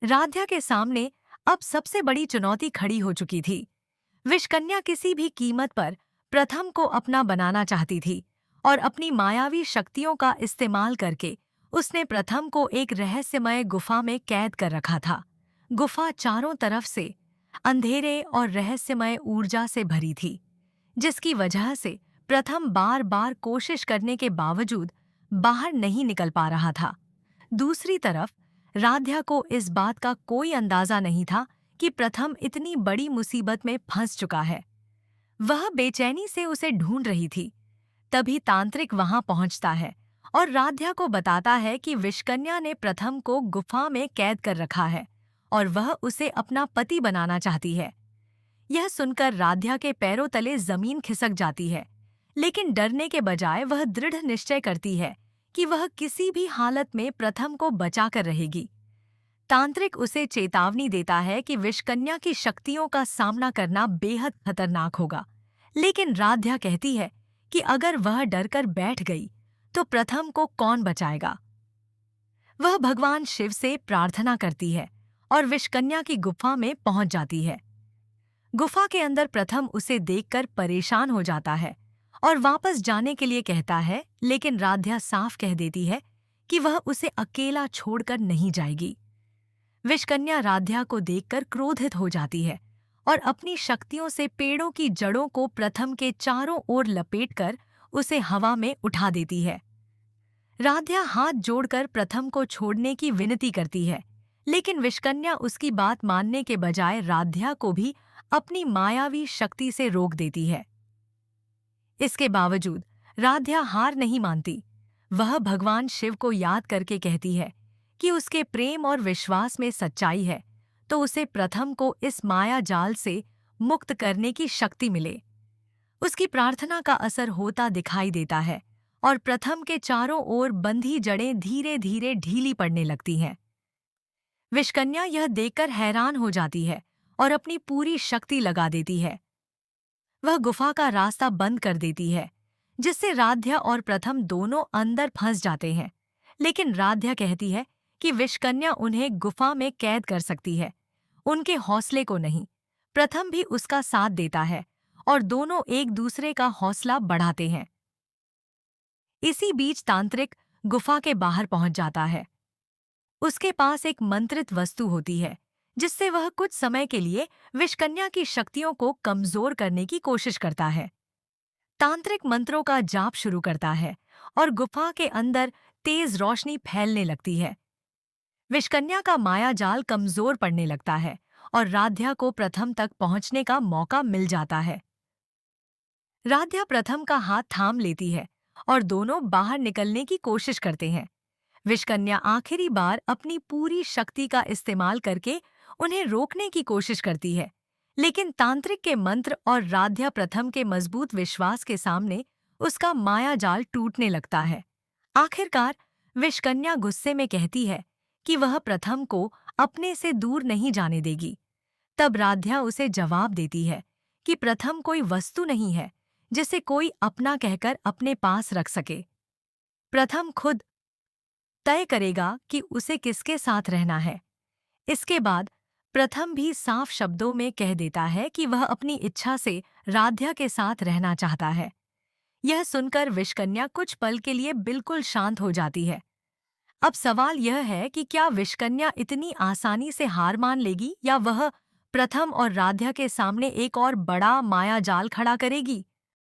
राध्या के सामने अब सबसे बड़ी चुनौती खड़ी हो चुकी थी। विषकन्या किसी भी कीमत पर प्रथम को अपना बनाना चाहती थी और अपनी मायावी शक्तियों का इस्तेमाल करके उसने प्रथम को एक रहस्यमय गुफा में कैद कर रखा था। गुफा चारों तरफ से अंधेरे और रहस्यमय ऊर्जा से भरी थी, जिसकी वजह से प्रथम बार बार कोशिश करने के बावजूद बाहर नहीं निकल पा रहा था। दूसरी तरफ राध्या को इस बात का कोई अंदाजा नहीं था कि प्रथम इतनी बड़ी मुसीबत में फंस चुका है। वह बेचैनी से उसे ढूंढ रही थी। तभी तांत्रिक वहां पहुंचता है और राध्या को बताता है कि विषकन्या ने प्रथम को गुफा में कैद कर रखा है और वह उसे अपना पति बनाना चाहती है। यह सुनकर राध्या के पैरों तले जमीन खिसक जाती है, लेकिन डरने के बजाय वह दृढ़ निश्चय करती है कि वह किसी भी हालत में प्रथम को बचाकर रहेगी। तांत्रिक उसे चेतावनी देता है कि विषकन्या की शक्तियों का सामना करना बेहद खतरनाक होगा, लेकिन राध्या कहती है कि अगर वह डरकर बैठ गई तो प्रथम को कौन बचाएगा। वह भगवान शिव से प्रार्थना करती है और विषकन्या की गुफा में पहुंच जाती है। गुफा के अंदर प्रथम उसे देखकर परेशान हो जाता है और वापस जाने के लिए कहता है, लेकिन राध्या साफ कह देती है कि वह उसे अकेला छोड़कर नहीं जाएगी। विषकन्या राध्या को देखकर क्रोधित हो जाती है और अपनी शक्तियों से पेड़ों की जड़ों को प्रथम के चारों ओर लपेटकर उसे हवा में उठा देती है। राध्या हाथ जोड़कर प्रथम को छोड़ने की विनती करती है, लेकिन विषकन्या उसकी बात मानने के बजाय राध्या को भी अपनी मायावी शक्ति से रोक देती है। इसके बावजूद राध्या हार नहीं मानती। वह भगवान शिव को याद करके कहती है कि उसके प्रेम और विश्वास में सच्चाई है, तो उसे प्रथम को इस माया जाल से मुक्त करने की शक्ति मिले। उसकी प्रार्थना का असर होता दिखाई देता है और प्रथम के चारों ओर बंधी जड़ें धीरे धीरे ढीली पड़ने लगती हैं। विषकन्या यह देखकर हैरान हो जाती है और अपनी पूरी शक्ति लगा देती है। वह गुफा का रास्ता बंद कर देती है, जिससे राध्या और प्रथम दोनों अंदर फंस जाते हैं। लेकिन राध्या कहती है कि विषकन्या उन्हें गुफा में कैद कर सकती है, उनके हौसले को नहीं। प्रथम भी उसका साथ देता है और दोनों एक दूसरे का हौसला बढ़ाते हैं। इसी बीच तांत्रिक गुफा के बाहर पहुंच जाता है। उसके पास एक मंत्रित वस्तु होती है, जिससे वह कुछ समय के लिए विषकन्या की शक्तियों को कमजोर करने की कोशिश करता है। तांत्रिक मंत्रों का जाप शुरू करता है और गुफा के अंदर तेज रोशनी फैलने लगती है। विषकन्या का माया जाल कमजोर पड़ने लगता है और राध्या को प्रथम तक पहुंचने का मौका मिल जाता है। राध्या प्रथम का हाथ थाम लेती है और दोनों बाहर निकलने की कोशिश करते हैं। विषकन्या आखिरी बार अपनी पूरी शक्ति का इस्तेमाल करके उन्हें रोकने की कोशिश करती है, लेकिन तांत्रिक के मंत्र और राध्या प्रथम के मजबूत विश्वास के सामने उसका माया जाल टूटने लगता है। आखिरकार विषकन्या गुस्से में कहती है कि वह प्रथम को अपने से दूर नहीं जाने देगी। तब राध्या उसे जवाब देती है कि प्रथम कोई वस्तु नहीं है जिसे कोई अपना कहकर अपने पास रख सके। प्रथम खुद तय करेगा कि उसे किसके साथ रहना है। इसके बाद प्रथम भी साफ शब्दों में कह देता है कि वह अपनी इच्छा से राध्या के साथ रहना चाहता है। यह सुनकर विषकन्या कुछ पल के लिए बिल्कुल शांत हो जाती है। अब सवाल यह है कि क्या विषकन्या इतनी आसानी से हार मान लेगी या वह प्रथम और राध्या के सामने एक और बड़ा माया जाल खड़ा करेगी।